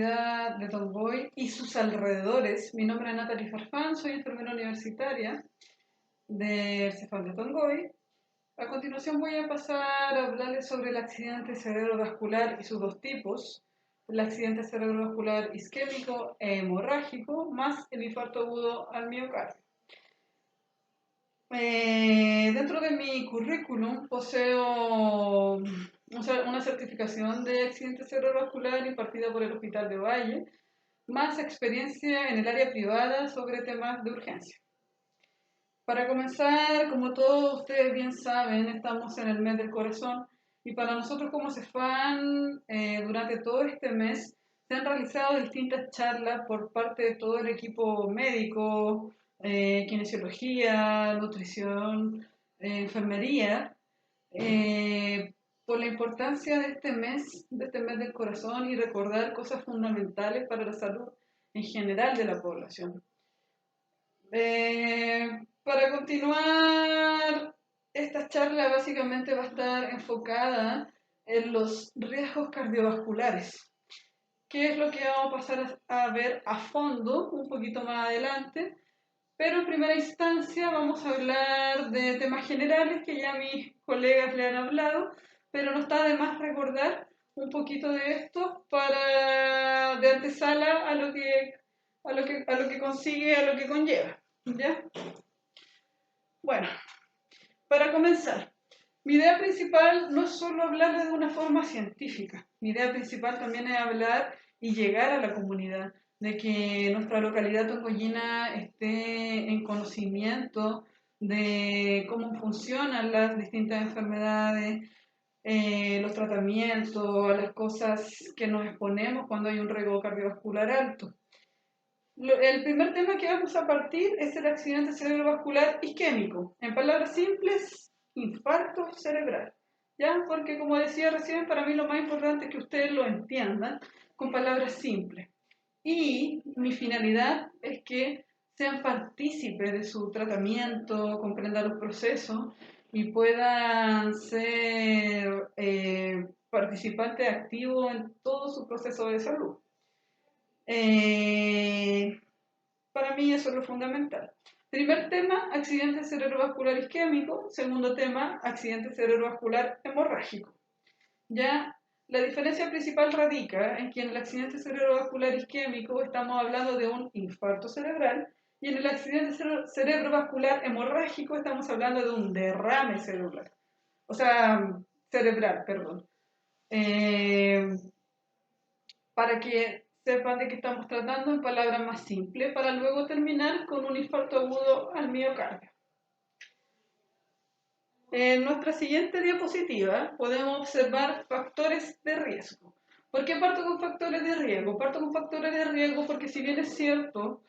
comunidad de Tongoy y sus alrededores. Mi nombre es Natalie Farfán, soy enfermera universitaria del Cefal de Tongoy. A continuación voy a pasar a hablarles sobre el accidente cerebrovascular y sus dos tipos, el accidente cerebrovascular isquémico e hemorrágico, más el infarto agudo al miocardio. Dentro de mi currículum poseo una certificación de accidente cerebrovascular impartida por el Hospital de Valle, más experiencia en el área privada sobre temas de urgencia. Para comenzar, como todos ustedes bien saben, estamos en el mes del corazón y para nosotros como CEFAN, durante todo este mes se han realizado distintas charlas por parte de todo el equipo médico, kinesiología, nutrición, enfermería, por la importancia de este mes del corazón y recordar cosas fundamentales para la salud en general de la población. Para continuar, esta charla básicamente va a estar enfocada en los riesgos cardiovasculares, que es lo que vamos a pasar a ver a fondo un poquito más adelante, pero en primera instancia vamos a hablar de temas generales que ya mis colegas le han hablado, pero no está de más recordar un poquito de esto para de antesala a lo que consigue, a lo que conlleva. ¿Ya? Bueno, para comenzar, mi idea principal no es solo hablarles de una forma científica, mi idea principal también es hablar y llegar a la comunidad, de que nuestra localidad tongoyina esté en conocimiento de cómo funcionan las distintas enfermedades, los tratamientos, las cosas que nos exponemos cuando hay un riesgo cardiovascular alto. El primer tema que vamos a partir es el accidente cerebrovascular isquémico. En palabras simples, infarto cerebral. ¿Ya? Porque como decía recién, para mí lo más importante es que ustedes lo entiendan con palabras simples. Y mi finalidad es que sean partícipes de su tratamiento, comprendan los procesos y puedan ser participantes activos en todo su proceso de salud. Para mí eso es lo fundamental. Primer tema, accidente cerebrovascular isquémico. Segundo tema, accidente cerebrovascular hemorrágico. Ya la diferencia principal radica en que en el accidente cerebrovascular isquémico estamos hablando de un infarto cerebral y en el accidente cerebrovascular hemorrágico estamos hablando de un derrame cerebral. O sea, cerebral, perdón. Para que sepan de qué estamos tratando en palabras más simples, para luego terminar con un infarto agudo al miocardio. En nuestra siguiente diapositiva podemos observar factores de riesgo. ¿Por qué parto con factores de riesgo? Parto con factores de riesgo porque si bien es cierto,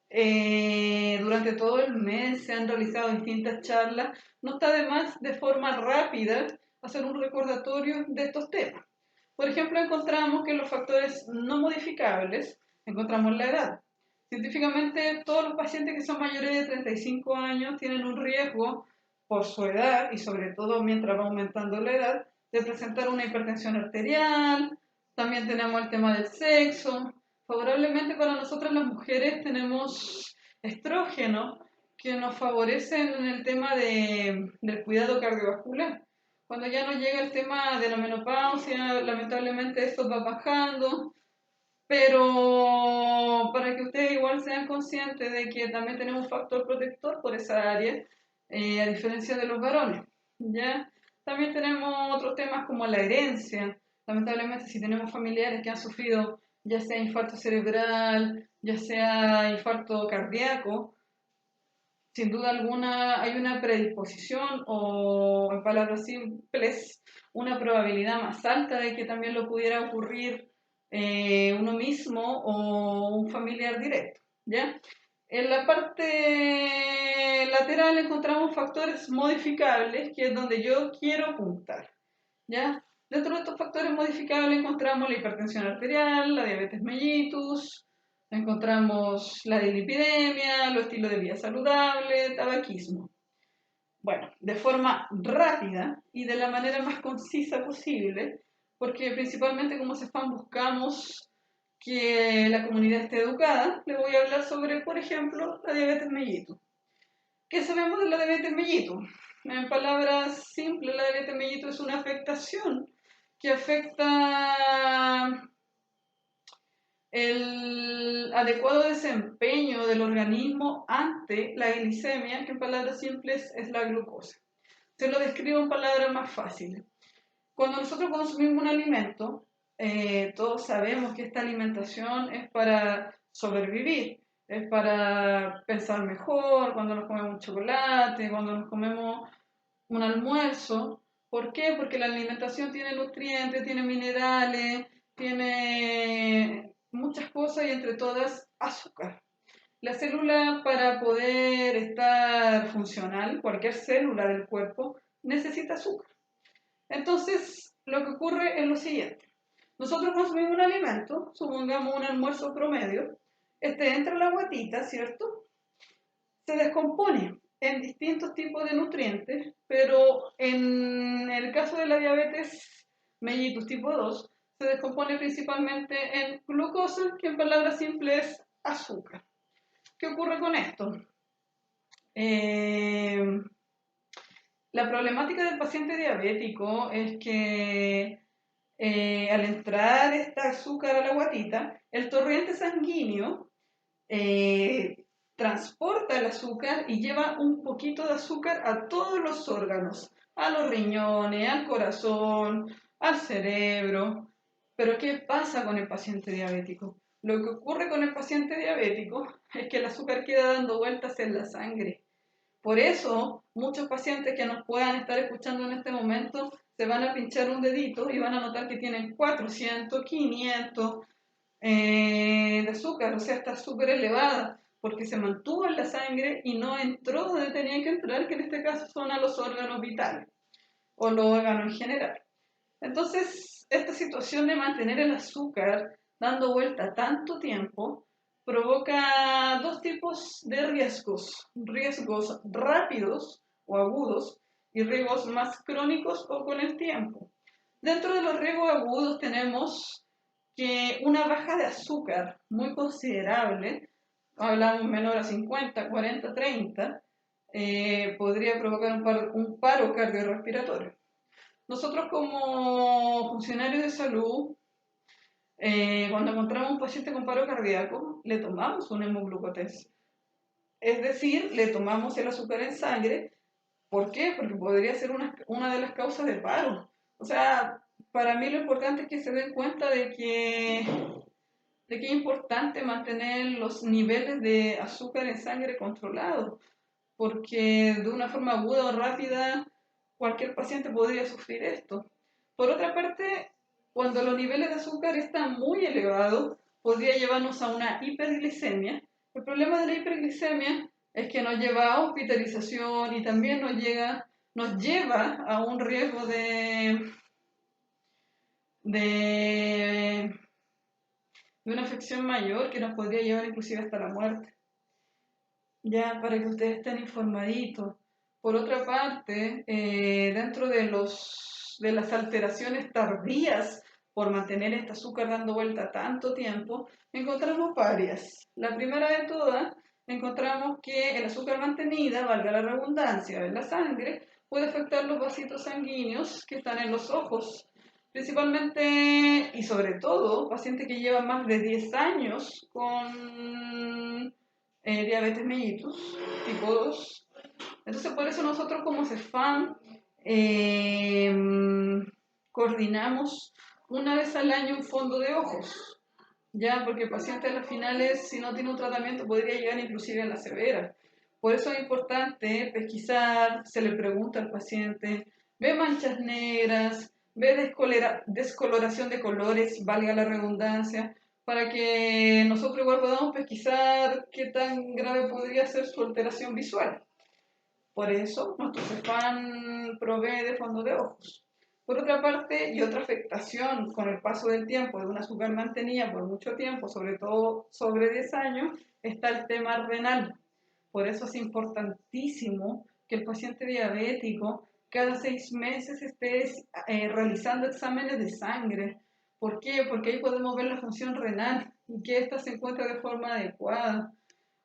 durante todo el mes se han realizado distintas charlas, no está de más de forma rápida hacer un recordatorio de estos temas. Por ejemplo, encontramos que los factores no modificables, encontramos la edad. Científicamente, todos los pacientes que son mayores de 35 años tienen un riesgo por su edad y sobre todo mientras va aumentando la edad de presentar una hipertensión arterial. También tenemos el tema del sexo. Favorablemente para nosotras las mujeres tenemos estrógenos que nos favorecen en el tema del cuidado cardiovascular. Cuando ya nos llega el tema de la menopausia, lamentablemente esto va bajando, pero para que ustedes igual sean conscientes de que también tenemos un factor protector por esa área, a diferencia de los varones, ¿ya? También tenemos otros temas como la herencia. Lamentablemente, si tenemos familiares que han sufrido ya sea infarto cerebral, ya sea infarto cardíaco, sin duda alguna hay una predisposición o, en palabras simples, una probabilidad más alta de que también lo pudiera ocurrir uno mismo o un familiar directo, ¿ya? En la parte lateral encontramos factores modificables, que es donde yo quiero apuntar, ¿ya? Dentro de estos factores modificables encontramos la hipertensión arterial, la diabetes mellitus, encontramos la dislipidemia, los estilos de vida saludable, tabaquismo. Bueno, de forma rápida y de la manera más concisa posible, porque principalmente como CEFAM buscamos que la comunidad esté educada, le voy a hablar sobre, por ejemplo, la diabetes mellitus. ¿Qué sabemos de la diabetes mellitus? En palabras simples, la diabetes mellitus es una afectación que afecta el adecuado desempeño del organismo ante la glicemia, que en palabras simples es la glucosa. Se lo describo en palabras más fáciles. Cuando nosotros consumimos un alimento, todos sabemos que esta alimentación es para sobrevivir, es para pensar mejor, cuando nos comemos un chocolate, cuando nos comemos un almuerzo. ¿Por qué? Porque la alimentación tiene nutrientes, tiene minerales, tiene muchas cosas y entre todas azúcar. La célula, para poder estar funcional, cualquier célula del cuerpo necesita azúcar. Entonces, lo que ocurre es lo siguiente. Nosotros consumimos un alimento, supongamos un almuerzo promedio, entra a la guatita, ¿cierto? Se descompone en distintos tipos de nutrientes, pero en el caso de la diabetes mellitus tipo 2, se descompone principalmente en glucosa, que en palabras simples es azúcar. ¿Qué ocurre con esto? La problemática del paciente diabético es que al entrar esta azúcar a la guatita, el torrente sanguíneo transporta el azúcar y lleva un poquito de azúcar a todos los órganos, a los riñones, al corazón, al cerebro. Pero ¿qué pasa con el paciente diabético? Lo que ocurre con el paciente diabético es que el azúcar queda dando vueltas en la sangre. Por eso, muchos pacientes que nos puedan estar escuchando en este momento se van a pinchar un dedito y van a notar que tienen 400, 500 de azúcar, o sea, está súper elevada, porque se mantuvo en la sangre y no entró donde tenía que entrar, que en este caso son a los órganos vitales o los órganos en general. Entonces, esta situación de mantener el azúcar dando vuelta tanto tiempo provoca dos tipos de riesgos rápidos o agudos y riesgos más crónicos o con el tiempo. Dentro de los riesgos agudos tenemos que una baja de azúcar muy considerable, hablamos menor a 50, 40, 30, podría provocar un paro cardiorrespiratorio. Nosotros como funcionarios de salud, cuando encontramos un paciente con paro cardíaco, le tomamos un hemoglucotest. Es decir, le tomamos el azúcar en sangre. ¿Por qué? Porque podría ser una de las causas de paro. O sea, para mí lo importante es que se den cuenta de que es importante mantener los niveles de azúcar en sangre controlados, porque de una forma aguda o rápida cualquier paciente podría sufrir esto. Por otra parte, cuando los niveles de azúcar están muy elevados, podría llevarnos a una hiperglicemia. El problema de la hiperglicemia es que nos lleva a hospitalización y también nos lleva a un riesgo de una afección mayor que nos podría llevar inclusive hasta la muerte. Ya, para que ustedes estén informaditos. Por otra parte, dentro de las alteraciones tardías por mantener este azúcar dando vuelta tanto tiempo, encontramos varias. La primera de todas, encontramos que el azúcar mantenida, valga la redundancia, en la sangre, puede afectar los vasitos sanguíneos que están en los ojos. Principalmente y sobre todo, pacientes que llevan más de 10 años con diabetes mellitus tipo 2. Entonces, por eso nosotros como CEFAM coordinamos una vez al año un fondo de ojos, ya, porque el paciente a las finales, si no tiene un tratamiento, podría llegar inclusive a la severa. Por eso es importante pesquisar, se le pregunta al paciente, ve manchas negras, ve descoloración de colores, valga la redundancia, para que nosotros igual podamos pesquisar qué tan grave podría ser su alteración visual. Por eso nuestro CEFAM provee de fondo de ojos. Por otra parte, y otra afectación con el paso del tiempo de una azúcar mantenida por mucho tiempo, sobre todo sobre 10 años, está el tema renal. Por eso es importantísimo que el paciente diabético cada 6 meses esté realizando exámenes de sangre, ¿Por qué? Porque ahí podemos ver la función renal y que ésta se encuentra de forma adecuada.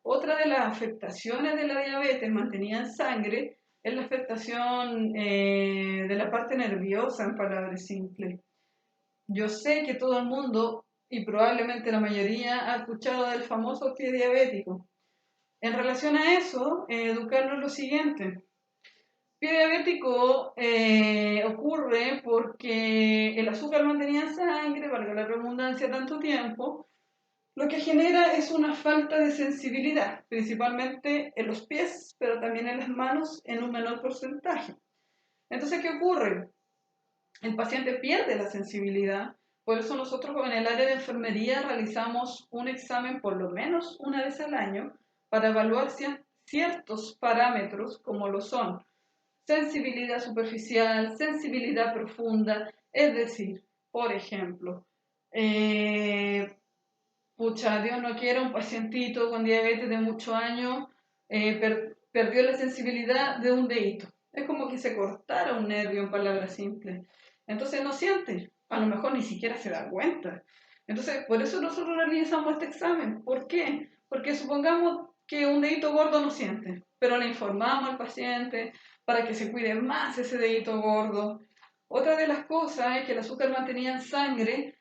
Otra de las afectaciones de la diabetes mantenida en sangre es la afectación de la parte nerviosa, en palabras simples. Yo sé que todo el mundo, y probablemente la mayoría, ha escuchado del famoso pie diabético. En relación a eso, educarnos lo siguiente. Pie diabético ocurre porque el azúcar mantenido en sangre, valga la redundancia, tanto tiempo, lo que genera es una falta de sensibilidad, principalmente en los pies, pero también en las manos en un menor porcentaje. Entonces, ¿qué ocurre? El paciente pierde la sensibilidad, por eso nosotros en el área de enfermería realizamos un examen por lo menos una vez al año para evaluar ciertos parámetros como lo son sensibilidad superficial, sensibilidad profunda, es decir, por ejemplo, pucha, Dios no quiera, un pacientito con diabetes de muchos años perdió la sensibilidad de un dedito. Es como que se cortara un nervio, en palabras simples. Entonces no siente, a lo mejor ni siquiera se da cuenta. Entonces, por eso nosotros realizamos este examen. ¿Por qué? Porque supongamos que un dedito gordo no siente, pero le informamos al paciente para que se cuide más ese dedito gordo. Otra de las cosas es que el azúcar mantenida en sangre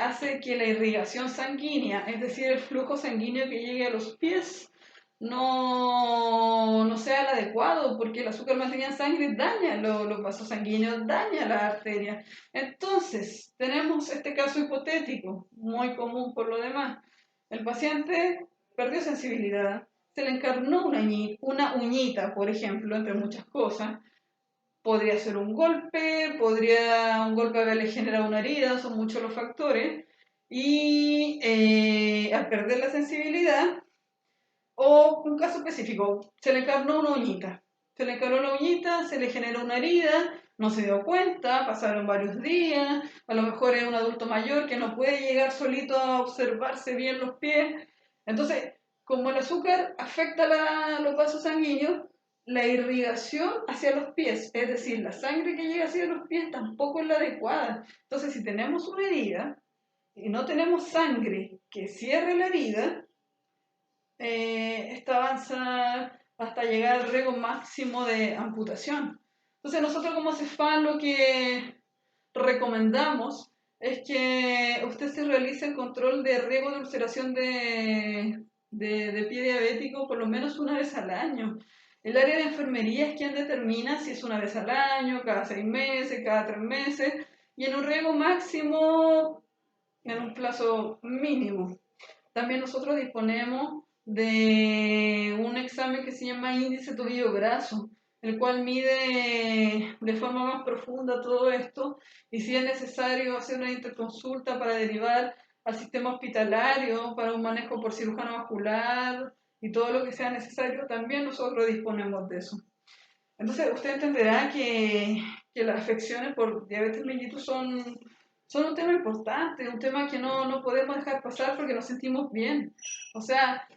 hace que la irrigación sanguínea, es decir, el flujo sanguíneo que llegue a los pies, no sea el adecuado, porque el azúcar mantenido en sangre daña los vasos sanguíneos, daña las arterias. Entonces, tenemos este caso hipotético, muy común por lo demás. El paciente perdió sensibilidad, se le encarnó una uñita, por ejemplo, entre muchas cosas. Podría ser un golpe haberle generado una herida, son muchos los factores. Y al perder la sensibilidad, o un caso específico, se le encarnó una uñita. Se le encarnó la uñita, se le generó una herida, no se dio cuenta, pasaron varios días, a lo mejor es un adulto mayor que no puede llegar solito a observarse bien los pies. Entonces, como el azúcar afecta los vasos sanguíneos, la irrigación hacia los pies, es decir, la sangre que llega hacia los pies tampoco es la adecuada. Entonces, si tenemos una herida y no tenemos sangre que cierre la herida, esta avanza hasta llegar al riesgo máximo de amputación. Entonces nosotros como CEFAM lo que recomendamos es que usted se realice el control de riesgo de ulceración de pie diabético por lo menos una vez al año. El área de enfermería es quien determina si es una vez al año, cada 6 meses, cada 3 meses, y en un riesgo máximo, en un plazo mínimo. También nosotros disponemos de un examen que se llama índice tobillo-brazo, el cual mide de forma más profunda todo esto y si es necesario hacer una interconsulta para derivar al sistema hospitalario para un manejo por cirujano vascular y todo lo que sea necesario, también nosotros disponemos de eso. Entonces usted entenderá que las afecciones por diabetes mellitus son un tema importante, un tema que no podemos dejar pasar porque nos sentimos bien. O sea,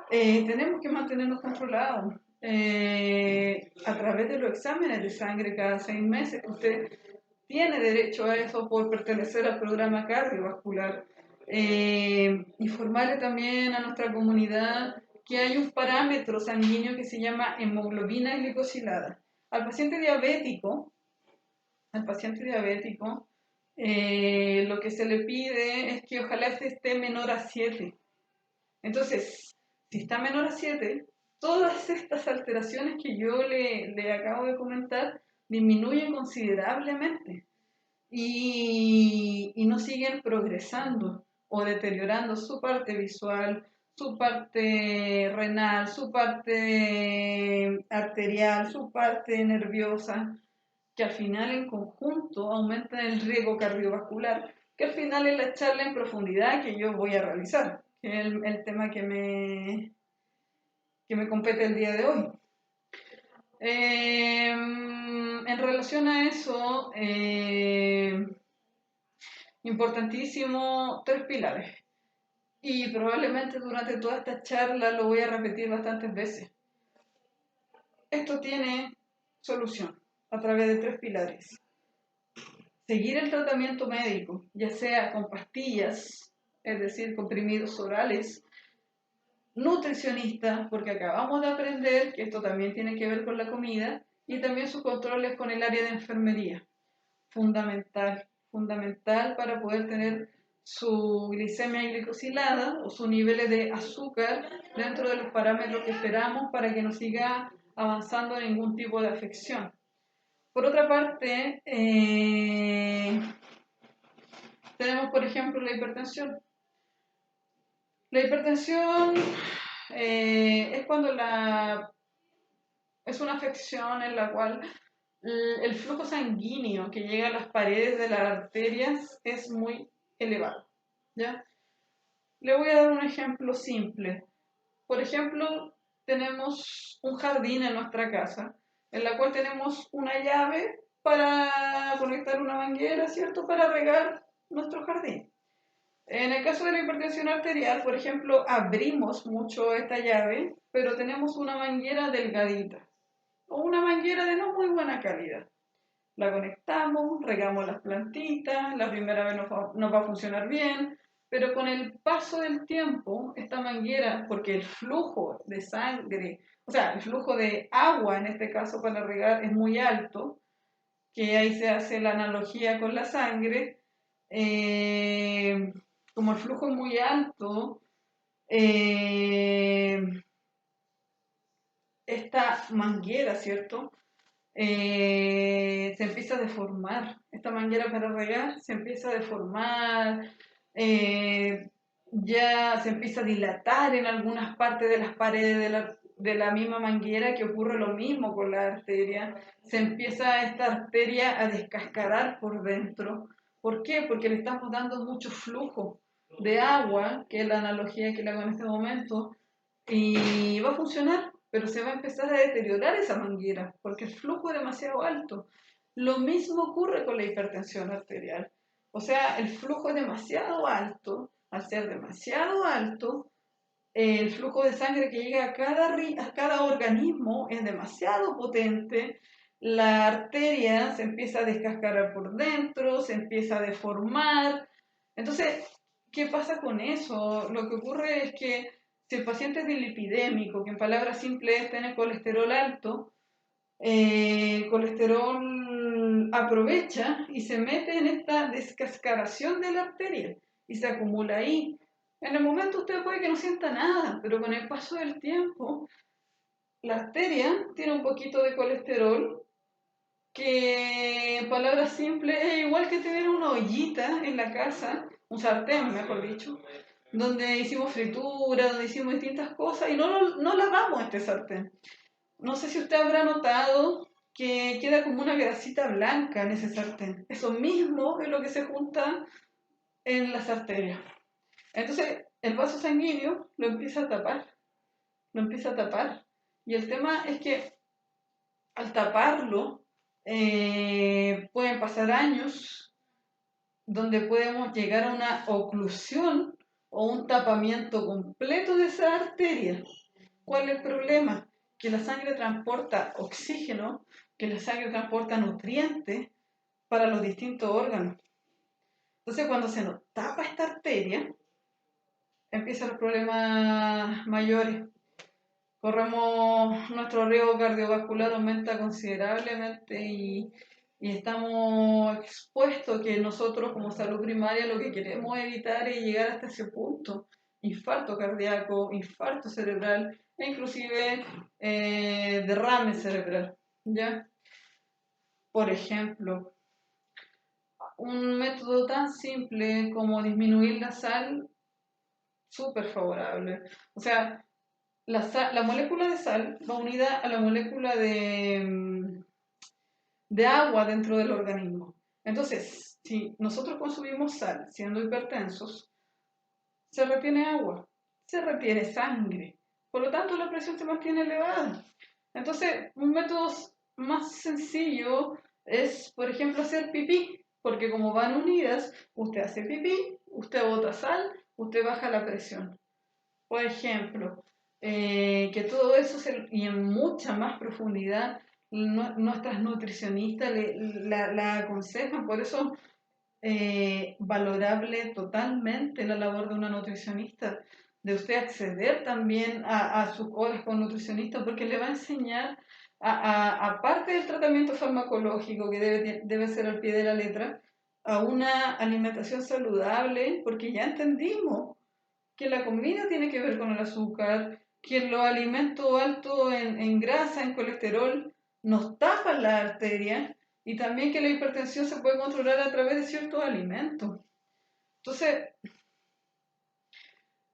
tenemos que mantenernos controlados a través de los exámenes de sangre cada 6 meses. Usted tiene derecho a eso por pertenecer al programa cardiovascular. Informarle también a nuestra comunidad que hay un parámetro sanguíneo que se llama hemoglobina glicosilada. Al paciente diabético, al paciente diabético, lo que se le pide es que ojalá esté menor a 7. Entonces, si está menor a 7, todas estas alteraciones que yo le acabo de comentar disminuyen considerablemente y no siguen progresando o deteriorando su parte visual, su parte renal, su parte arterial, su parte nerviosa, que al final en conjunto aumentan el riesgo cardiovascular, que al final es la charla en profundidad que yo voy a realizar, que es el tema que me compete el día de hoy. En relación a eso, importantísimo, 3 pilares. Y probablemente durante toda esta charla lo voy a repetir bastantes veces. Esto tiene solución a través de 3 pilares. seguir el tratamiento médico, ya sea con pastillas, es decir, comprimidos orales, nutricionista, porque acabamos de aprender que esto también tiene que ver con la comida, y también sus controles con el área de enfermería. Fundamental, fundamental para poder tener su glicemia glicosilada o sus niveles de azúcar dentro de los parámetros que esperamos para que no siga avanzando ningún tipo de afección. Por otra parte, tenemos, por ejemplo, la hipertensión. La hipertensión es cuando es una afección en la cual el flujo sanguíneo que llega a las paredes de las arterias es muy elevado, ¿ya? Le voy a dar un ejemplo simple. Por ejemplo, tenemos un jardín en nuestra casa, en la cual tenemos una llave para conectar una manguera, ¿cierto? Para regar nuestro jardín. En el caso de la hipertensión arterial, por ejemplo, abrimos mucho esta llave, pero tenemos una manguera delgadita o una manguera de no muy buena calidad. La conectamos, regamos las plantitas, la primera vez nos va a funcionar bien, pero con el paso del tiempo, esta manguera, porque el flujo de sangre, o sea, el flujo de agua en este caso para regar es muy alto, que ahí se hace la analogía con la sangre, eh, como el flujo es muy alto, eh, esta manguera, ¿cierto? Se empieza a deformar. Esta manguera para regar se empieza a deformar, eh, ya se empieza a dilatar en algunas partes de las paredes de la misma manguera, que ocurre lo mismo con la arteria. Se empieza esta arteria a descascarar por dentro. ¿Por qué? Porque le estamos dando mucho flujo de agua, que es la analogía que le hago en este momento, y va a funcionar, pero se va a empezar a deteriorar esa manguera porque el flujo es demasiado alto. Lo mismo ocurre con la hipertensión arterial. O sea, el flujo es demasiado alto. Al ser demasiado alto, el flujo de sangre que llega a cada organismo es demasiado potente. La arteria se empieza a descascarar por dentro, se empieza a deformar. Entonces, ¿qué pasa con eso? Lo que ocurre es que si el paciente es dilipidémico, que en palabras simples tiene colesterol alto, el colesterol aprovecha y se mete en esta descascaración de la arteria y se acumula ahí. En el momento usted puede que no sienta nada, pero con el paso del tiempo, la arteria tiene un poquito de colesterol que, en palabras simples, es igual que tener una ollita en la casa, un sartén, mejor dicho, donde hicimos fritura, donde hicimos distintas cosas y no lavamos este sartén. No sé si usted habrá notado que queda como una grasita blanca en ese sartén. Eso mismo es lo que se junta en las arterias. Entonces, el vaso sanguíneo lo empieza a tapar, lo empieza a tapar. Y el tema es que al taparlo, pueden pasar años donde podemos llegar a una oclusión o un tapamiento completo de esa arteria. ¿Cuál es el problema? Que la sangre transporta oxígeno, que la sangre transporta nutrientes para los distintos órganos. Entonces, cuando se nos tapa esta arteria, empiezan los problemas mayores. Corremos, nuestro riesgo cardiovascular aumenta considerablemente y estamos expuestos que nosotros como salud primaria lo que queremos evitar es llegar hasta ese punto. Infarto cardíaco, infarto cerebral e inclusive derrame cerebral, ¿ya? Por ejemplo, un método tan simple como disminuir la sal, súper favorable. O sea, la molécula de sal va unida a la molécula de agua dentro del organismo. Entonces, si nosotros consumimos sal siendo hipertensos, se retiene agua, se retiene sangre. Por lo tanto, la presión se mantiene elevada. Entonces, un método más sencillo es, por ejemplo, hacer pipí, porque como van unidas, usted hace pipí, usted bota sal, usted baja la presión. Por ejemplo, que todo eso y en mucha más profundidad nuestras nutricionistas la aconsejan, por eso valorable totalmente la labor de una nutricionista, de usted acceder también a sus horas con nutricionista, porque le va a enseñar, aparte del tratamiento farmacológico que debe ser al pie de la letra, a una alimentación saludable, porque ya entendimos que la comida tiene que ver con el azúcar, que los alimentos altos en grasa, en colesterol, nos tapan la arteria y también que la hipertensión se puede controlar a través de ciertos alimentos. Entonces,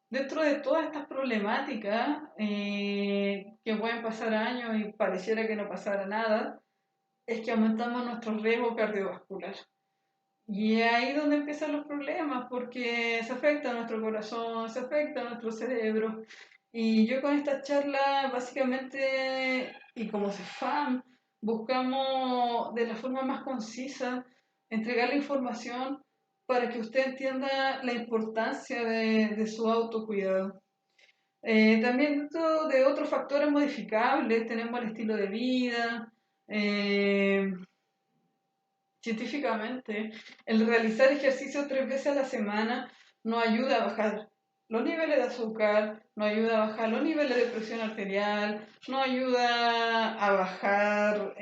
dentro de todas estas problemáticas que pueden pasar años y pareciera que no pasara nada, es que aumentamos nuestro riesgo cardiovascular. Y es ahí donde empiezan los problemas, porque se afecta a nuestro corazón, se afecta a nuestro cerebro. Y yo con esta charla, básicamente, y como CEFAM, buscamos de la forma más concisa entregar la información para que usted entienda la importancia de su autocuidado. También dentro de otros factores modificables tenemos el estilo de vida, eh, científicamente, el realizar ejercicio 3 veces a la semana nos ayuda a bajar los niveles de azúcar, nos ayuda a bajar los niveles de presión arterial, nos ayuda a bajar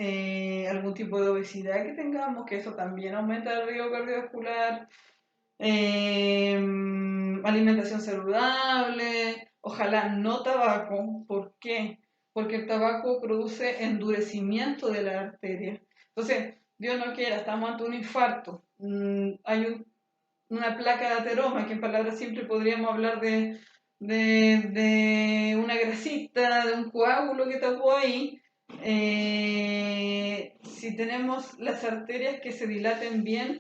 algún tipo de obesidad que tengamos, que eso también aumenta el riesgo cardiovascular, alimentación saludable, ojalá no tabaco. ¿Por qué? Porque el tabaco produce endurecimiento de la arteria. Entonces, Dios no quiera, estamos ante un infarto. Hay una placa de ateroma, que en palabras simples podríamos hablar de una grasita, de un coágulo que tapó ahí. Si tenemos las arterias que se dilaten bien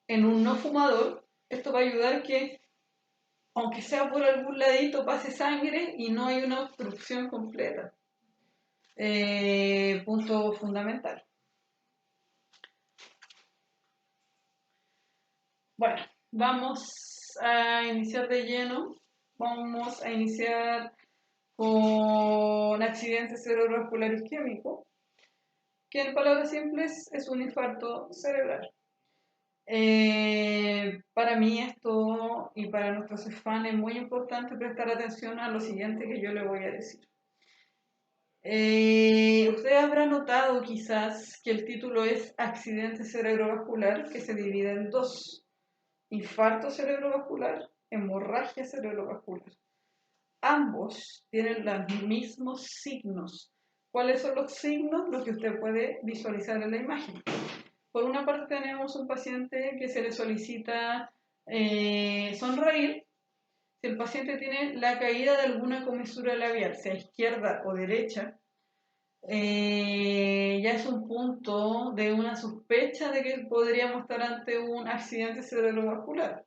en un no fumador, esto va a ayudar que, aunque sea por algún ladito, pase sangre y no hay una obstrucción completa. Punto fundamental. Bueno, vamos a iniciar de lleno. Vamos a iniciar con accidente cerebrovascular isquémico, que en palabras simples es un infarto cerebral. Para mí esto y para nuestros CEFAN es muy importante prestar atención a lo siguiente que yo le voy a decir. Usted habrá notado quizás que el título es accidente cerebrovascular, que se divide en dos: infarto cerebrovascular, hemorragia cerebrovascular. Ambos tienen los mismos signos. ¿Cuáles son los signos? Los que usted puede visualizar en la imagen. Por una parte tenemos un paciente que se le solicita sonreír. Si el paciente tiene la caída de alguna comisura labial, sea izquierda o derecha, ya es un punto de una sospecha de que podríamos estar ante un accidente cerebrovascular.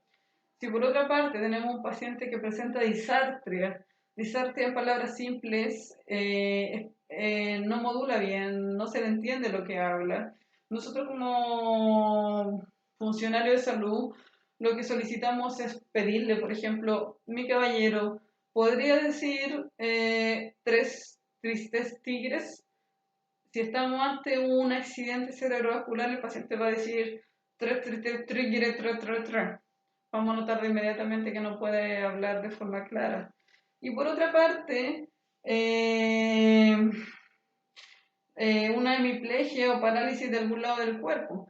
Si por otra parte tenemos un paciente que presenta disartria en palabras simples, no modula bien, no se le entiende lo que habla. Nosotros como funcionarios de salud lo que solicitamos es pedirle, por ejemplo, mi caballero, ¿podría decir 3 tristes tigres? Si estamos ante un accidente cerebrovascular, el paciente va a decir 3 tristes tigres, 3. Vamos a notar inmediatamente que no puede hablar de forma clara. Y por otra parte, una hemiplegia o parálisis de algún lado del cuerpo.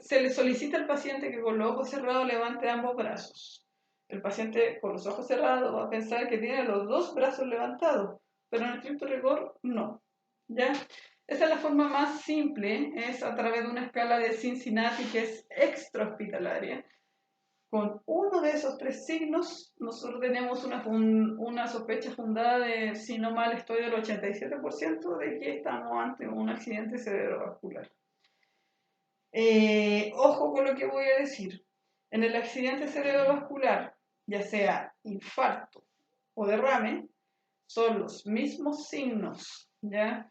Se le solicita al paciente que con los ojos cerrados levante ambos brazos. El paciente con los ojos cerrados va a pensar que tiene los 2 brazos levantados, pero en estricto rigor no. ¿Ya? Esa es la forma más simple, es a través de una escala de Cincinnati que es extrahospitalaria. Con uno de esos 3 signos, nosotros tenemos una sospecha fundada de, si no mal estoy, del 87% de que estamos ante un accidente cerebrovascular. Ojo con lo que voy a decir. En el accidente cerebrovascular, ya sea infarto o derrame, son los mismos signos, ¿ya?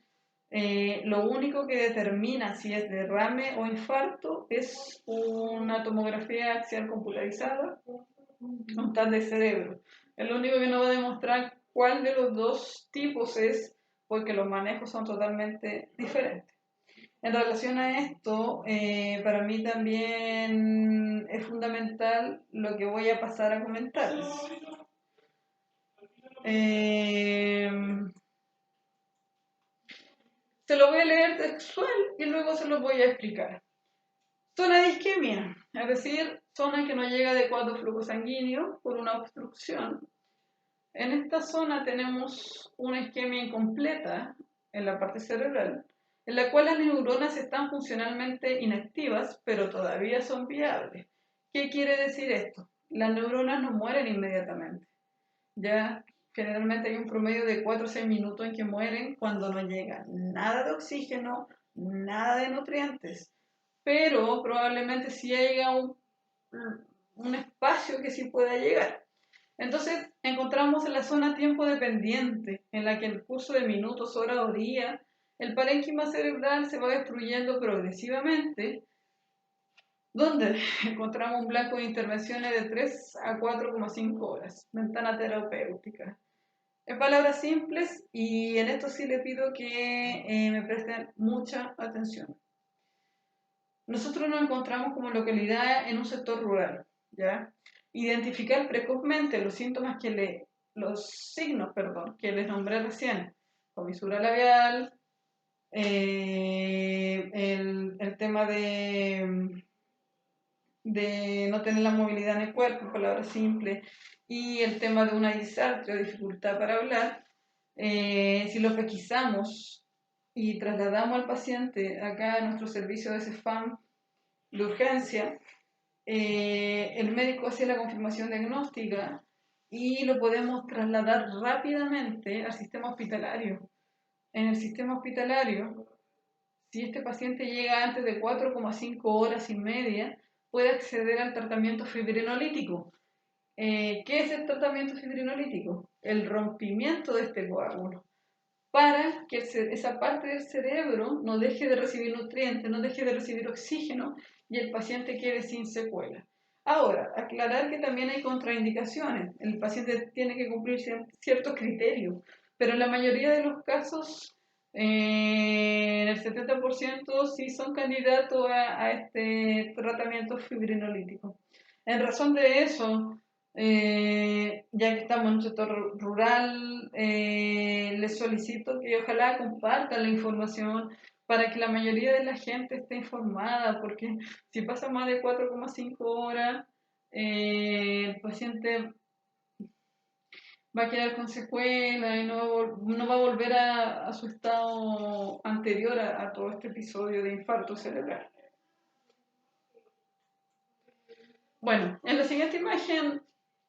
Lo único que determina si es derrame o infarto es una tomografía axial computarizada, un TAC de cerebro. Es lo único que nos va a demostrar cuál de los dos tipos es, porque los manejos son totalmente diferentes. En relación a esto, para mí también es fundamental lo que voy a pasar a comentarles. Se lo voy a leer textual y luego se lo voy a explicar. Zona de isquemia, es decir, zona que no llega adecuado flujo sanguíneo por una obstrucción. En esta zona tenemos una isquemia incompleta en la parte cerebral, en la cual las neuronas están funcionalmente inactivas, pero todavía son viables. ¿Qué quiere decir esto? Las neuronas no mueren inmediatamente. Ya generalmente hay un promedio de 4 o 6 minutos en que mueren cuando no llega nada de oxígeno, nada de nutrientes, pero probablemente sí llega un espacio que sí pueda llegar. Entonces encontramos en la zona tiempo dependiente, en la que en el curso de minutos, horas o días, el parénquima cerebral se va destruyendo progresivamente, donde encontramos un blanco de intervenciones de 3 a 4,5 horas, ventana terapéutica. En palabras simples, y en esto sí le pido que me presten mucha atención. Nosotros nos encontramos como localidad en un sector rural, ¿ya? Identificar precozmente los síntomas los signos, perdón, que les nombré recién, comisura labial, el tema de no tener la movilidad en el cuerpo, en palabras simples, y el tema de una disartria, dificultad para hablar, si lo pesquisamos y trasladamos al paciente acá a nuestro servicio de CEFAM de urgencia, el médico hace la confirmación diagnóstica y lo podemos trasladar rápidamente al sistema hospitalario. En el sistema hospitalario, si este paciente llega antes de 4,5 horas y media, puede acceder al tratamiento fibrinolítico. ¿Qué es el tratamiento fibrinolítico? El rompimiento de este coágulo, para que esa parte del cerebro no deje de recibir nutrientes, no deje de recibir oxígeno y el paciente quede sin secuela. Ahora, aclarar que también hay contraindicaciones. El paciente tiene que cumplir ciertos criterios, pero en la mayoría de los casos, en el 70% sí son candidatos a este tratamiento fibrinolítico. En razón de eso, ya que estamos en un sector rural, les solicito que ojalá compartan la información para que la mayoría de la gente esté informada, porque si pasa más de 4,5 horas, el paciente va a quedar con secuela y no va a volver a su estado anterior a todo este episodio de infarto cerebral. Bueno, en la siguiente imagen,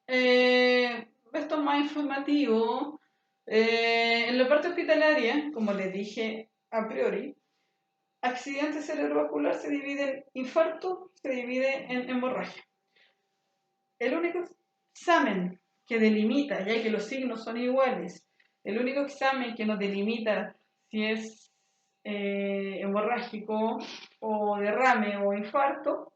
esto es más informativo. En la parte hospitalaria, como les dije a priori, accidente cerebrovascular se divide en infarto, se divide en hemorragia. El único examen que delimita, ya que los signos son iguales, el único examen que nos delimita si es hemorrágico o derrame o infarto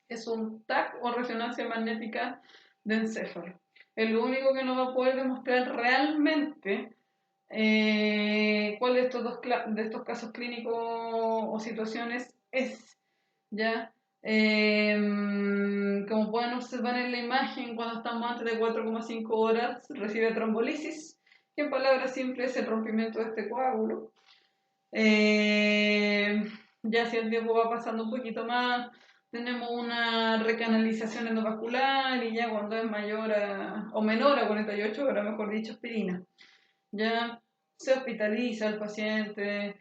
es un TAC o resonancia magnética de encéfalo. Es lo único que nos va a poder demostrar realmente cuál de estos casos clínicos o situaciones es, ¿ya? Como pueden observar en la imagen, cuando estamos antes de 4,5 horas, recibe trombolisis, que en palabras simples es el rompimiento de este coágulo. Ya si el tiempo va pasando un poquito más, tenemos una recanalización endovascular y ya cuando es mayor o menor a 48 horas, mejor dicho, aspirina. Ya se hospitaliza el paciente,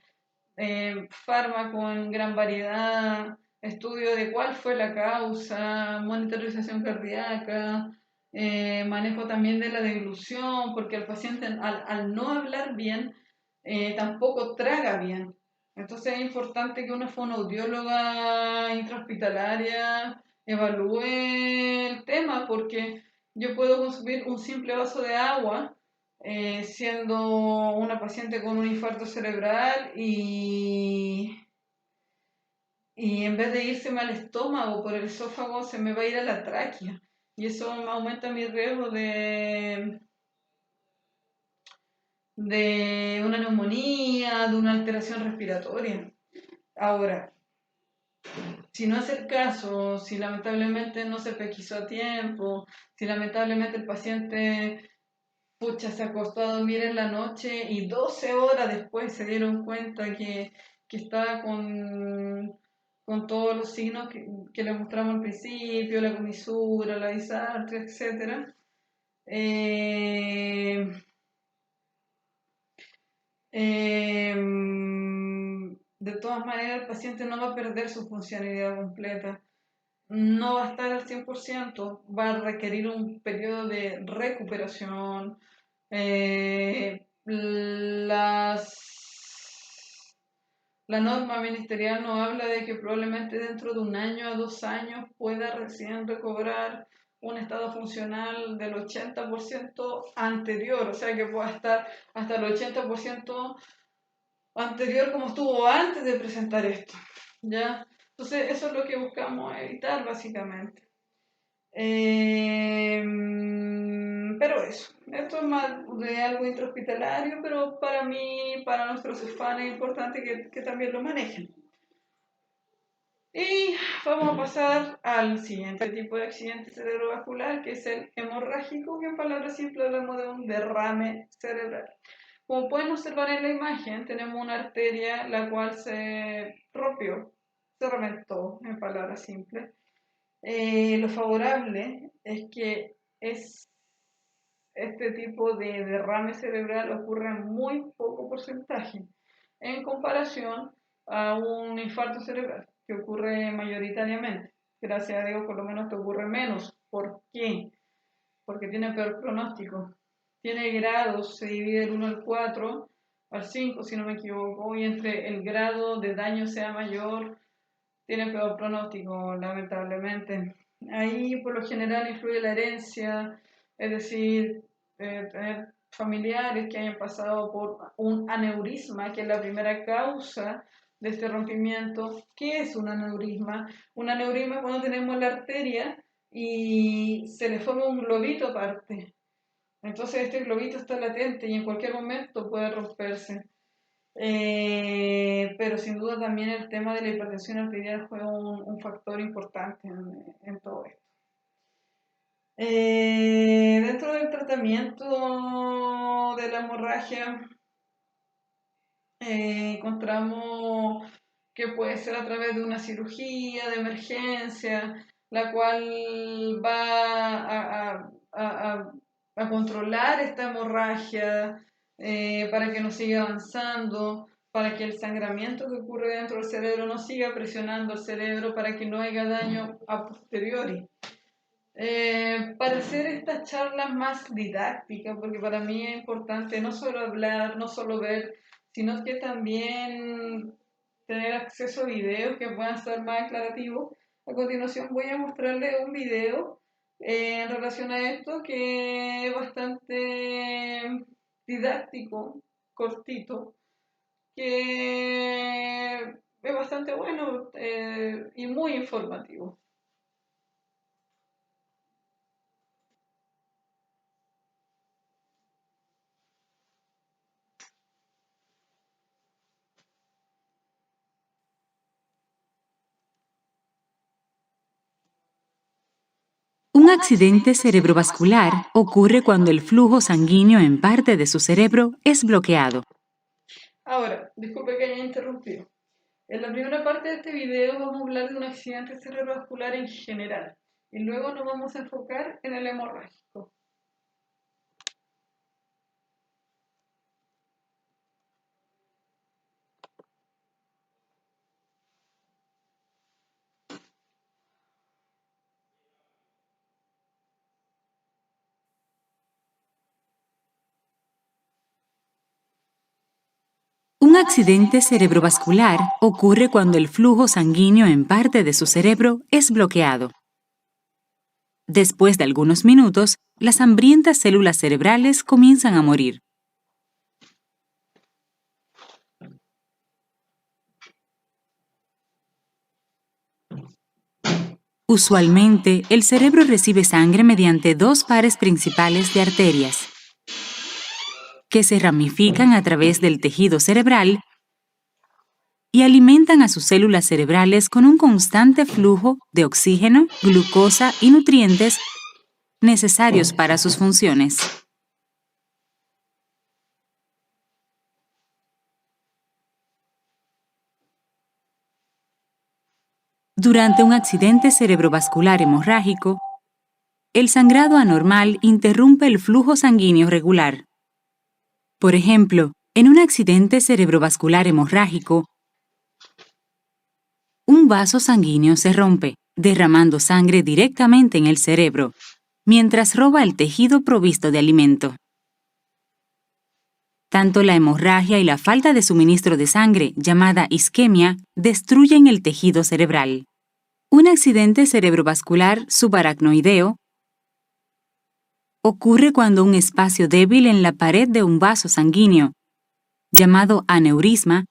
fármaco en gran variedad, estudio de cuál fue la causa, monitorización cardíaca, manejo también de la deglución, porque el paciente al no hablar bien, tampoco traga bien. Entonces es importante que una fonoaudióloga intrahospitalaria evalúe el tema, porque yo puedo consumir un simple vaso de agua siendo una paciente con un infarto cerebral y en vez de irse al estómago por el esófago se me va a ir a la tráquea y eso aumenta mi riesgo de una neumonía, de una alteración respiratoria. Ahora, si no es el caso, si lamentablemente no se pesquisó a tiempo, si lamentablemente el paciente se acostó a dormir en la noche y 12 horas después se dieron cuenta que estaba con todos los signos que les mostramos al principio, la comisura, la disartria, etc. Eh, de todas maneras, el paciente no va a perder su funcionalidad completa, no va a estar al 100%, va a requerir un periodo de recuperación. La norma ministerial nos habla de que probablemente dentro de 1 año a 2 años pueda recién recobrar un estado funcional del 80% anterior, o sea que pueda estar hasta el 80% anterior como estuvo antes de presentar esto, ¿ya? Entonces eso es lo que buscamos evitar básicamente. Pero esto es más de algo intrahospitalario, pero para mí, para nuestros fans es importante que también lo manejen. Y vamos a pasar al siguiente tipo de accidente cerebrovascular, que es el hemorrágico, que en palabras simples hablamos de un derrame cerebral. Como pueden observar en la imagen, tenemos una arteria la cual se rompió, se reventó, en palabras simples. Lo favorable es que este tipo de derrame cerebral ocurre en muy poco porcentaje en comparación a un infarto cerebral que ocurre mayoritariamente. Gracias a Dios, por lo menos te ocurre menos. ¿Por qué? Porque tiene peor pronóstico. Tiene grados, se divide del 1 al 4, al 5 si no me equivoco, y entre el grado de daño sea mayor, tiene peor pronóstico, lamentablemente. Ahí por lo general influye la herencia, es decir, tener familiares que hayan pasado por un aneurisma, que es la primera causa de este rompimiento. ¿Qué es un aneurisma? Un aneurisma es cuando tenemos la arteria y se le forma un globito aparte. Entonces este globito está latente y en cualquier momento puede romperse. Pero sin duda también el tema de la hipertensión arterial juega un factor importante en todo esto. Dentro del tratamiento de la hemorragia, encontramos que puede ser a través de una cirugía de emergencia, la cual va a controlar esta hemorragia para que no siga avanzando, para que el sangramiento que ocurre dentro del cerebro no siga presionando el cerebro, para que no haya daño a posteriori. Para hacer estas charlas más didácticas, porque para mí es importante no solo hablar, no solo ver, sino que también tener acceso a videos que puedan ser más aclarativos. A continuación voy a mostrarles un video en relación a esto que es bastante didáctico, cortito, que es bastante bueno y muy informativo. Un accidente cerebrovascular ocurre cuando el flujo sanguíneo en parte de su cerebro es bloqueado. Ahora, disculpe que haya interrumpido. En la primera parte de este video vamos a hablar de un accidente cerebrovascular en general y luego nos vamos a enfocar en el hemorrágico. Un accidente cerebrovascular ocurre cuando el flujo sanguíneo en parte de su cerebro es bloqueado. Después de algunos minutos, las hambrientas células cerebrales comienzan a morir. Usualmente, el cerebro recibe sangre mediante dos pares principales de arterias. que se ramifican a través del tejido cerebral y alimentan a sus células cerebrales con un constante flujo de oxígeno, glucosa y nutrientes necesarios para sus funciones. Durante un accidente cerebrovascular hemorrágico, el sangrado anormal interrumpe el flujo sanguíneo regular. Por ejemplo, en un accidente cerebrovascular hemorrágico, un vaso sanguíneo se rompe, derramando sangre directamente en el cerebro, mientras roba el tejido provisto de alimento. Tanto la hemorragia y la falta de suministro de sangre, llamada isquemia, destruyen el tejido cerebral. Un accidente cerebrovascular subaracnoideo ocurre cuando un espacio débil en la pared de un vaso sanguíneo, llamado aneurisma,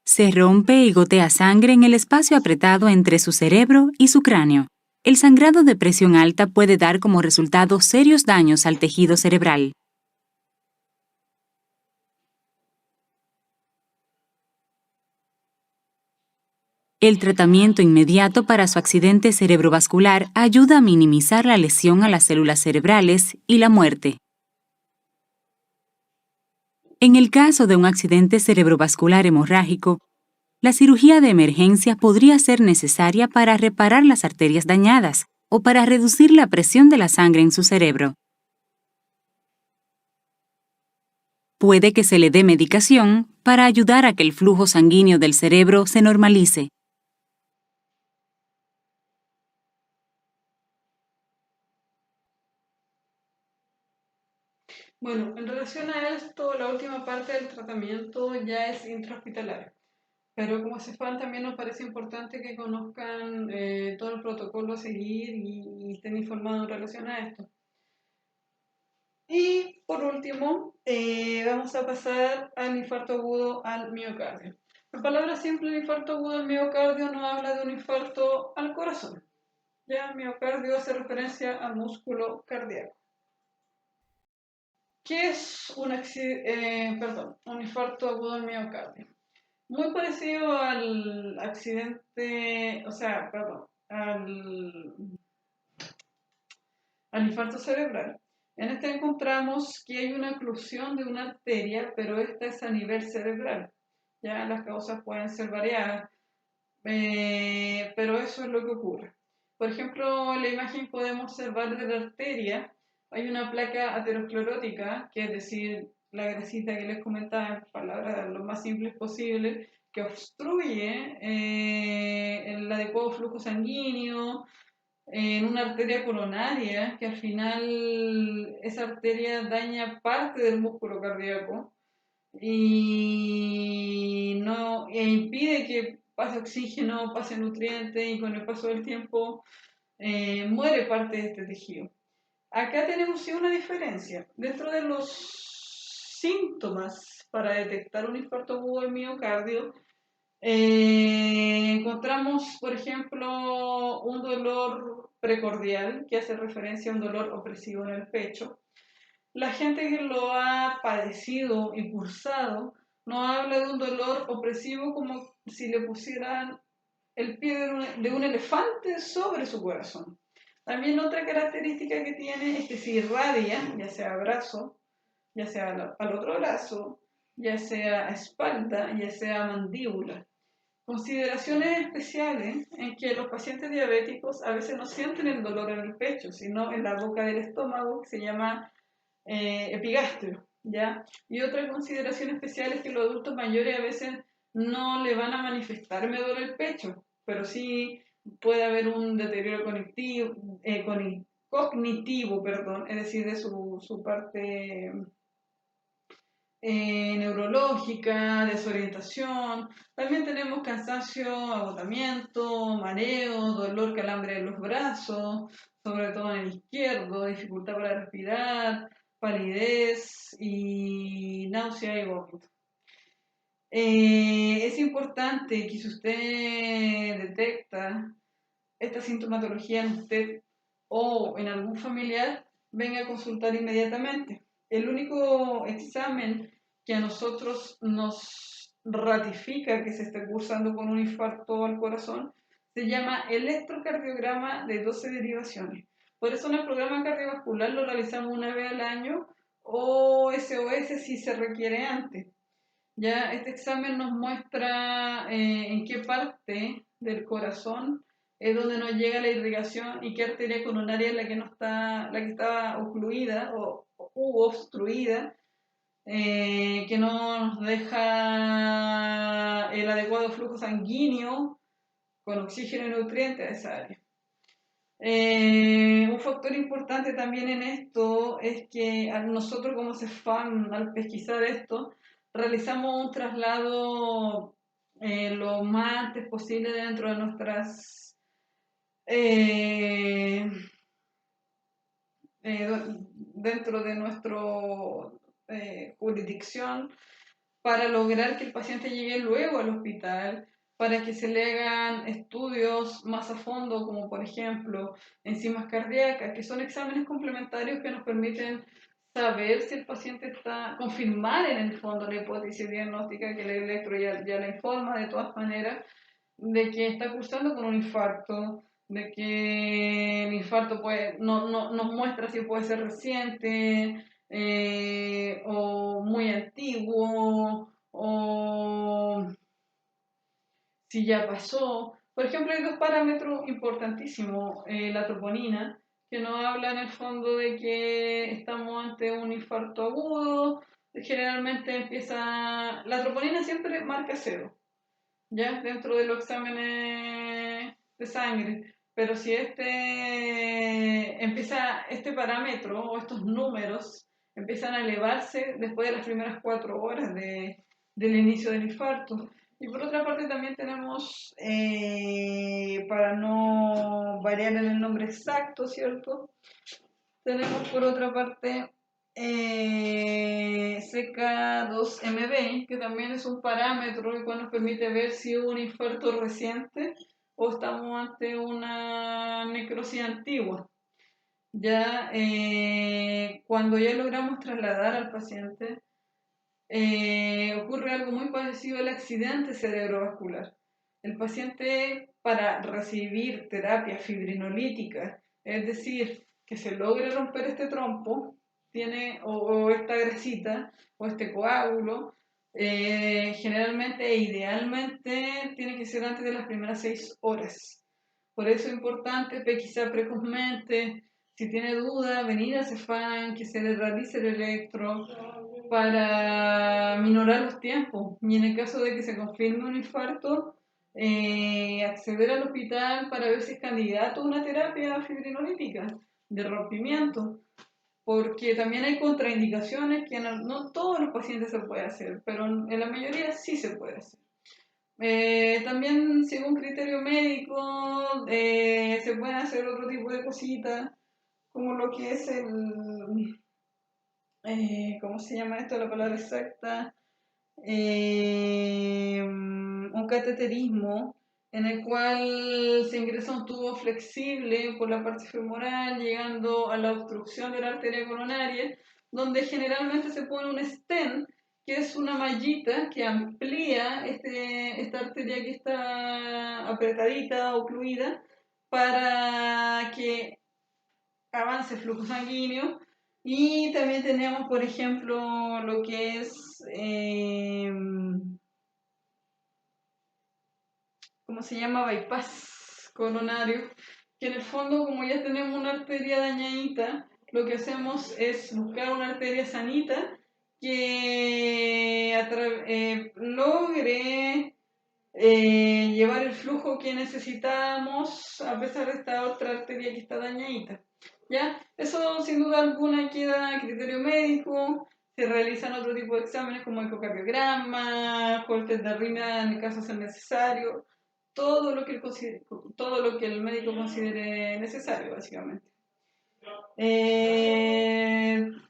se rompe y gotea sangre en el espacio apretado entre su cerebro y su cráneo. El sangrado de presión alta puede dar como resultado serios daños al tejido cerebral. El tratamiento inmediato para su accidente cerebrovascular ayuda a minimizar la lesión a las células cerebrales y la muerte. En el caso de un accidente cerebrovascular hemorrágico, la cirugía de emergencia podría ser necesaria para reparar las arterias dañadas o para reducir la presión de la sangre en su cerebro. Puede que se le dé medicación para ayudar a que el flujo sanguíneo del cerebro se normalice. Bueno, en relación a esto, la última parte del tratamiento ya es intrahospitalario. Pero como CEFAL también nos parece importante que conozcan todo el protocolo a seguir y estén informados en relación a esto. Y por último, vamos a pasar al infarto agudo al miocardio. En palabras simples, el infarto agudo al miocardio nos habla de un infarto al corazón. Ya, miocardio hace referencia al músculo cardíaco. ¿Qué es un infarto agudo al miocardio? Muy parecido al accidente, al infarto cerebral. En este encontramos que hay una oclusión de una arteria, pero esta es a nivel cerebral. Ya las causas pueden ser variadas, pero eso es lo que ocurre. Por ejemplo, en la imagen podemos observar de la arteria, hay una placa aterosclerótica, que es decir, la grasita que les comentaba en palabras lo más simples posible, que obstruye el adecuado flujo sanguíneo en una arteria coronaria, que al final esa arteria daña parte del músculo cardíaco y no, e impide que pase oxígeno, pase nutrientes y con el paso del tiempo muere parte de este tejido. Acá tenemos sí una diferencia. Dentro de los síntomas para detectar un infarto agudo del miocardio, encontramos, por ejemplo, un dolor precordial que hace referencia a un dolor opresivo en el pecho. La gente que lo ha padecido y cursado no habla de un dolor opresivo como si le pusieran el pie de un elefante sobre su corazón. También otra característica que tiene es que se irradia, ya sea brazo, ya sea al otro brazo, ya sea espalda, ya sea mandíbula. Consideraciones especiales en que los pacientes diabéticos a veces no sienten el dolor en el pecho, sino en la boca del estómago, que se llama epigastrio, ¿ya? Y otra consideración especial es que los adultos mayores a veces no le van a manifestar me duele el pecho, pero sí puede haber un deterioro cognitivo, perdón, es decir, de su parte neurológica, desorientación. También tenemos cansancio, agotamiento, mareo, dolor, calambre en los brazos, sobre todo en el izquierdo, dificultad para respirar, palidez y náusea y vómito. Es importante que si usted detecta esta sintomatología en usted o en algún familiar, venga a consultar inmediatamente. El único examen que a nosotros nos ratifica que se está cursando con un infarto al corazón se llama electrocardiograma de 12 derivaciones. Por eso en el programa cardiovascular lo realizamos una vez al año o SOS si se requiere antes. Ya este examen nos muestra en qué parte del corazón es donde nos llega la irrigación y qué arteria coronaria es la que no está, la que está ocluida o obstruida, que no nos deja el adecuado flujo sanguíneo con oxígeno y nutrientes a esa área. Un factor importante también en esto es que nosotros como CEFAM, al pesquisar esto, realizamos un traslado lo más antes posible dentro de nuestras eh, dentro de nuestra jurisdicción para lograr que el paciente llegue luego al hospital, para que se le hagan estudios más a fondo, como por ejemplo enzimas cardíacas, que son exámenes complementarios que nos permiten saber si el paciente está, confirmar en el fondo la hipótesis diagnóstica que el electro ya le informa de todas maneras, de que está cursando con un infarto, de que el infarto nos muestra si puede ser reciente o muy antiguo o si ya pasó. Por ejemplo, hay dos parámetros importantísimos, la troponina, que nos habla en el fondo de que estamos ante un infarto agudo. Generalmente empieza, la troponina siempre marca cero, ya dentro de los exámenes de sangre. Pero si este parámetro o estos números empiezan a elevarse después de las primeras 4 horas del inicio del infarto. Y por otra parte también tenemos, para no variar en el nombre exacto, ¿cierto? Tenemos por otra parte CK2MB, que también es un parámetro el cual nos permite ver si hubo un infarto reciente o estamos ante una necrosis antigua. Ya cuando ya logramos trasladar al paciente, ocurre algo muy parecido al accidente cerebrovascular. El paciente, para recibir terapia fibrinolítica, es decir, que se logre romper este trompo, tiene o esta grasita o este coágulo, generalmente e idealmente tiene que ser antes de las primeras 6 horas. Por eso es importante pesquisar precozmente. Si tiene duda, venir a Cefam, que se le realice el electro para minorar los tiempos. Y en el caso de que se confirme un infarto, acceder al hospital para ver si es candidato a una terapia fibrinolítica de rompimiento. Porque también hay contraindicaciones que no todos los pacientes se puede hacer, pero en la mayoría sí se puede hacer. También, según criterio médico, se pueden hacer otro tipo de cositas, como lo que es ¿cómo se llama esto? La palabra exacta. Un cateterismo en el cual se ingresa un tubo flexible por la parte femoral, llegando a la obstrucción de la arteria coronaria, donde generalmente se pone un stent, que es una mallita que amplía esta arteria que está apretadita, ocluida, para que avance el flujo sanguíneo. Y también tenemos, por ejemplo, lo que es, ¿cómo se llama? Bypass coronario, que en el fondo, como ya tenemos una arteria dañadita, lo que hacemos es buscar una arteria sanita que logre llevar el flujo que necesitamos a pesar de esta otra arteria que está dañadita. ¿Ya? Eso sin duda alguna queda a criterio médico, se realizan otro tipo de exámenes como ecocardiograma, cortes de orina en el caso de ser necesario, todo lo que el médico considere necesario, básicamente.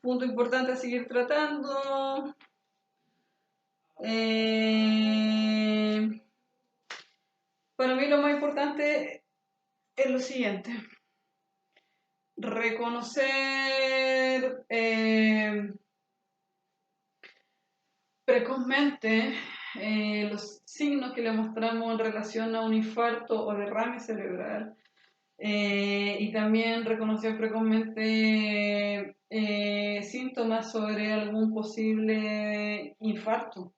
Punto importante a seguir tratando. Para mí lo más importante es lo siguiente. reconocer precozmente los signos que le mostramos en relación a un infarto o derrame cerebral, y también reconocer precozmente síntomas sobre algún posible infarto,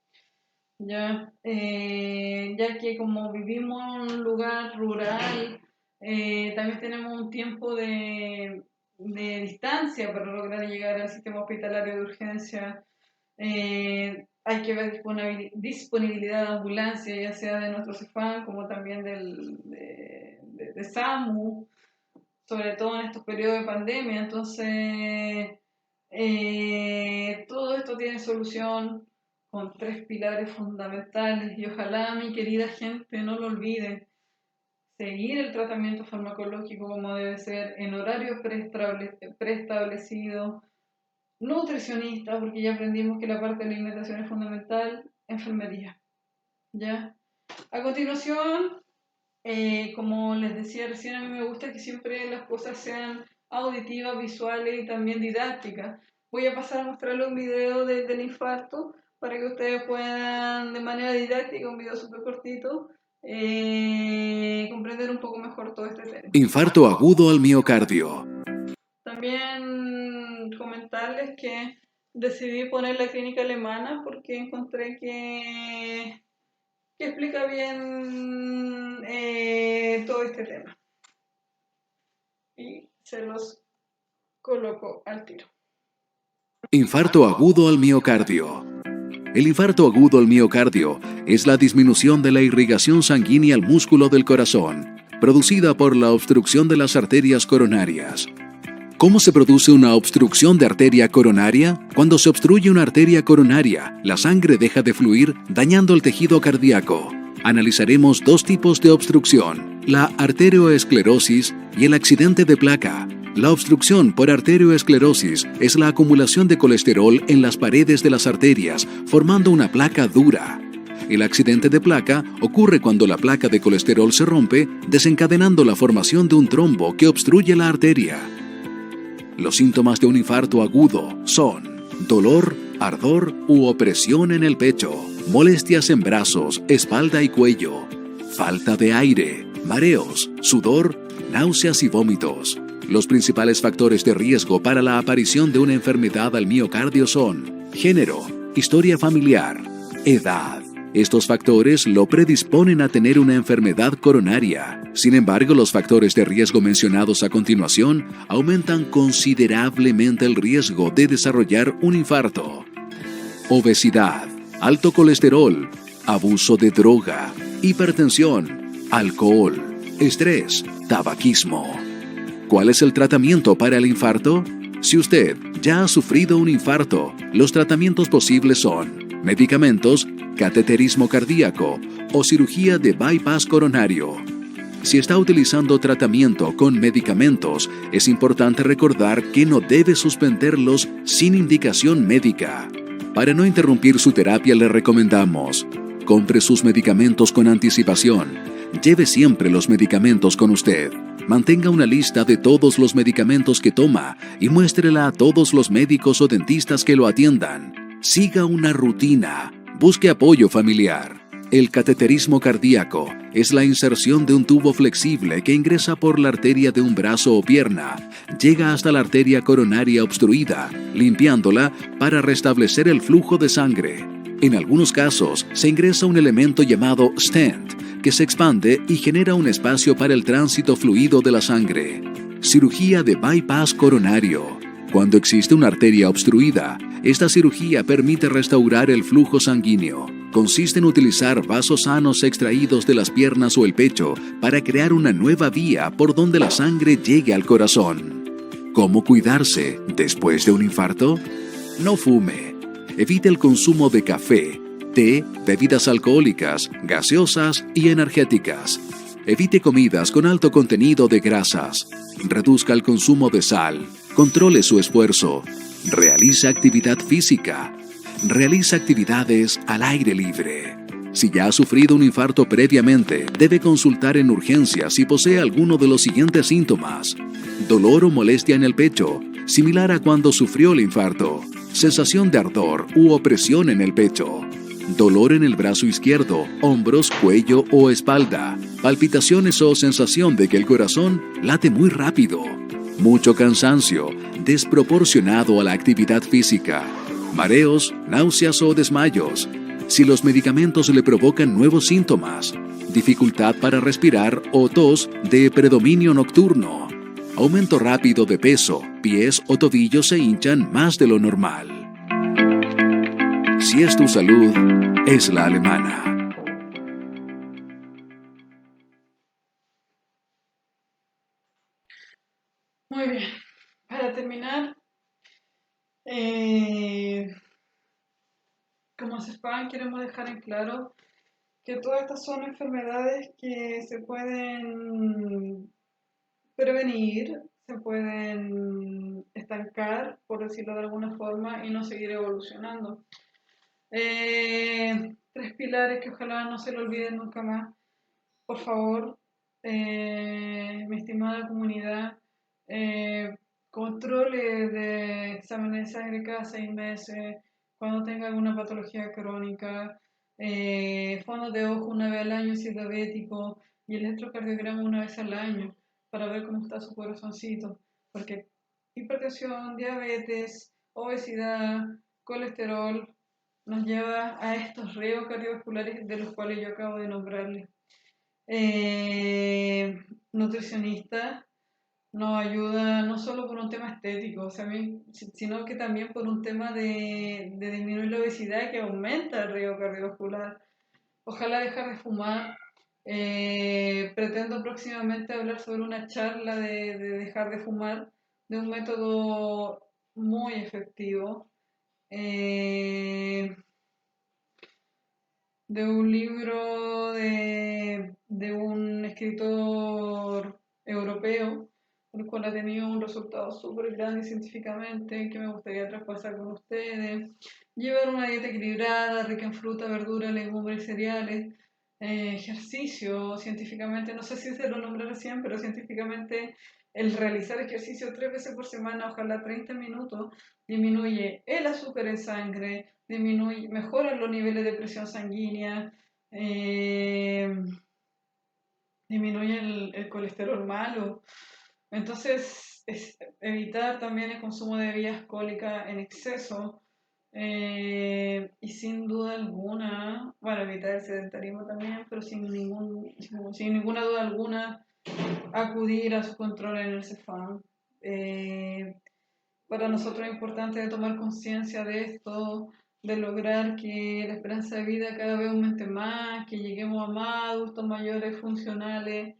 ya que como vivimos en un lugar rural, también tenemos un tiempo de distancia para lograr llegar al sistema hospitalario de urgencia. Hay que ver disponibilidad de ambulancia, ya sea de nuestro CEFAM como también de SAMU, sobre todo en estos periodos de pandemia. Entonces, todo esto tiene solución con 3 pilares fundamentales, y ojalá, mi querida gente, no lo olviden: seguir el tratamiento farmacológico como debe ser, en horarios preestablecidos, nutricionista, porque ya aprendimos que la parte de la alimentación es fundamental, enfermería. ¿Ya? A continuación, como les decía recién, a mí me gusta que siempre las cosas sean auditivas, visuales y también didácticas. Voy a pasar a mostrarles un video del infarto para que ustedes puedan, de manera didáctica, un video súper cortito, comprender un poco mejor todo este tema. Infarto agudo al miocardio. También comentarles que decidí poner la clínica alemana porque encontré que explica bien todo este tema. Y se los coloco al tiro. Infarto agudo al miocardio. El infarto agudo al miocardio es la disminución de la irrigación sanguínea al músculo del corazón, producida por la obstrucción de las arterias coronarias. ¿Cómo se produce una obstrucción de arteria coronaria? Cuando se obstruye una arteria coronaria, la sangre deja de fluir, dañando el tejido cardíaco. Analizaremos 2 tipos de obstrucción: la arterioesclerosis y el accidente de placa. La obstrucción por arterioesclerosis es la acumulación de colesterol en las paredes de las arterias, formando una placa dura. El accidente de placa ocurre cuando la placa de colesterol se rompe, desencadenando la formación de un trombo que obstruye la arteria. Los síntomas de un infarto agudo son dolor, ardor u opresión en el pecho, molestias en brazos, espalda y cuello, falta de aire, mareos, sudor, náuseas y vómitos. Los principales factores de riesgo para la aparición de una enfermedad al miocardio son género, historia familiar, edad. Estos factores lo predisponen a tener una enfermedad coronaria. Sin embargo, los factores de riesgo mencionados a continuación aumentan considerablemente el riesgo de desarrollar un infarto. Obesidad, alto colesterol, abuso de droga, hipertensión, alcohol, estrés, tabaquismo. ¿Cuál es el tratamiento para el infarto? Si usted ya ha sufrido un infarto, los tratamientos posibles son medicamentos, cateterismo cardíaco o cirugía de bypass coronario. Si está utilizando tratamiento con medicamentos, es importante recordar que no debe suspenderlos sin indicación médica. Para no interrumpir su terapia, le recomendamos: compre sus medicamentos con anticipación. Lleve siempre los medicamentos con usted. Mantenga una lista de todos los medicamentos que toma y muéstrela a todos los médicos o dentistas que lo atiendan. Siga una rutina. Busque apoyo familiar. El cateterismo cardíaco es la inserción de un tubo flexible que ingresa por la arteria de un brazo o pierna, llega hasta la arteria coronaria obstruida, limpiándola para restablecer el flujo de sangre. En algunos casos, se ingresa un elemento llamado stent, que se expande y genera un espacio para el tránsito fluido de la sangre. Cirugía de bypass coronario. Cuando existe una arteria obstruida, esta cirugía permite restaurar el flujo sanguíneo. Consiste en utilizar vasos sanos extraídos de las piernas o el pecho para crear una nueva vía por donde la sangre llegue al corazón. ¿Cómo cuidarse después de un infarto? No fume. Evite el consumo de café, té, bebidas alcohólicas, gaseosas y energéticas. Evite comidas con alto contenido de grasas. Reduzca el consumo de sal. Controle su esfuerzo. Realiza actividad física. Realiza actividades al aire libre. Si ya ha sufrido un infarto previamente, debe consultar en urgencia si posee alguno de los siguientes síntomas: dolor o molestia en el pecho, similar a cuando sufrió el infarto; sensación de ardor u opresión en el pecho; dolor en el brazo izquierdo, hombros, cuello o espalda; palpitaciones o sensación de que el corazón late muy rápido; mucho cansancio, desproporcionado a la actividad física; mareos, náuseas o desmayos; si los medicamentos le provocan nuevos síntomas; dificultad para respirar o tos de predominio nocturno; aumento rápido de peso, pies o tobillos se hinchan más de lo normal. Si es tu salud, es la alemana. Muy bien. Para terminar, como CESPAN queremos dejar en claro que todas estas son enfermedades que se pueden prevenir, se pueden estancar, por decirlo de alguna forma, y no seguir evolucionando. Tres pilares que ojalá no se lo olviden nunca más. Por favor, mi estimada comunidad, controle de exámenes de sangre cada 6 meses, cuando tenga alguna patología crónica, fondos de ojo una vez al año si es diabético, y el electrocardiograma una vez al año para ver cómo está su corazoncito, porque hipertensión, diabetes, obesidad, colesterol nos lleva a estos riesgos cardiovasculares de los cuales yo acabo de nombrarles. Nutricionista nos ayuda no solo por un tema estético, o sea, sino que también por un tema de disminuir la obesidad que aumenta el riesgo cardiovascular. Ojalá dejar de fumar. Pretendo próximamente hablar sobre una charla de dejar de fumar, de un método muy efectivo. De un libro de un escritor europeo, el cual ha tenido un resultado súper grande científicamente, que me gustaría traspasar con ustedes. Llevar una dieta equilibrada, rica en fruta, verdura, legumbres y cereales. Ejercicio, científicamente, no sé si se lo nombré recién, pero científicamente el realizar ejercicio 3 veces por semana, ojalá 30 minutos, disminuye el azúcar en sangre, mejoran los niveles de presión sanguínea, eh, disminuye el colesterol malo. Entonces, evitar también el consumo de bebidas alcohólicas en exceso. Y sin duda alguna, bueno, evitar el sedentarismo también, pero sin ninguna duda alguna, acudir a su control en el CEFAM. Para nosotros es importante tomar conciencia de esto, de lograr que la esperanza de vida cada vez aumente más, que lleguemos a más adultos mayores funcionales.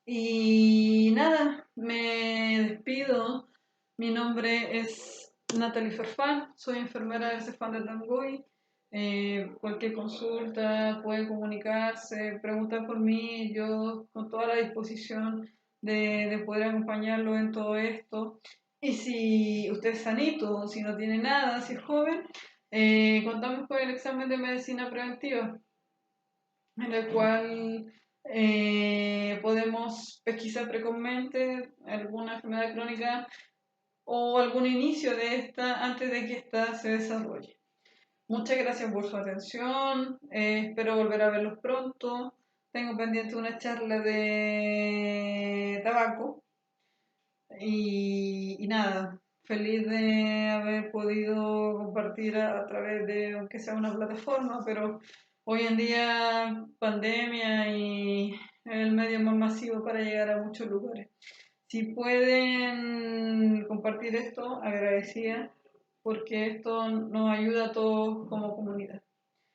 Y nada, me despido. Mi nombre es Natalie Farfán, soy enfermera del CEFAM de Tanguy. Cualquier consulta puede comunicarse, preguntar por mí, yo con toda la disposición de poder acompañarlo en todo esto. Y si usted es sanito, si no tiene nada, si es joven, contamos con el examen de medicina preventiva, en el cual podemos pesquisar precozmente alguna enfermedad crónica o algún inicio de esta antes de que ésta se desarrolle. Muchas gracias por su atención, espero volver a verlos pronto. Tengo pendiente una charla de tabaco y nada, feliz de haber podido compartir a través de, aunque sea una plataforma, pero hoy en día pandemia y el medio más masivo para llegar a muchos lugares. Si pueden compartir esto, agradecida, porque esto nos ayuda a todos como comunidad.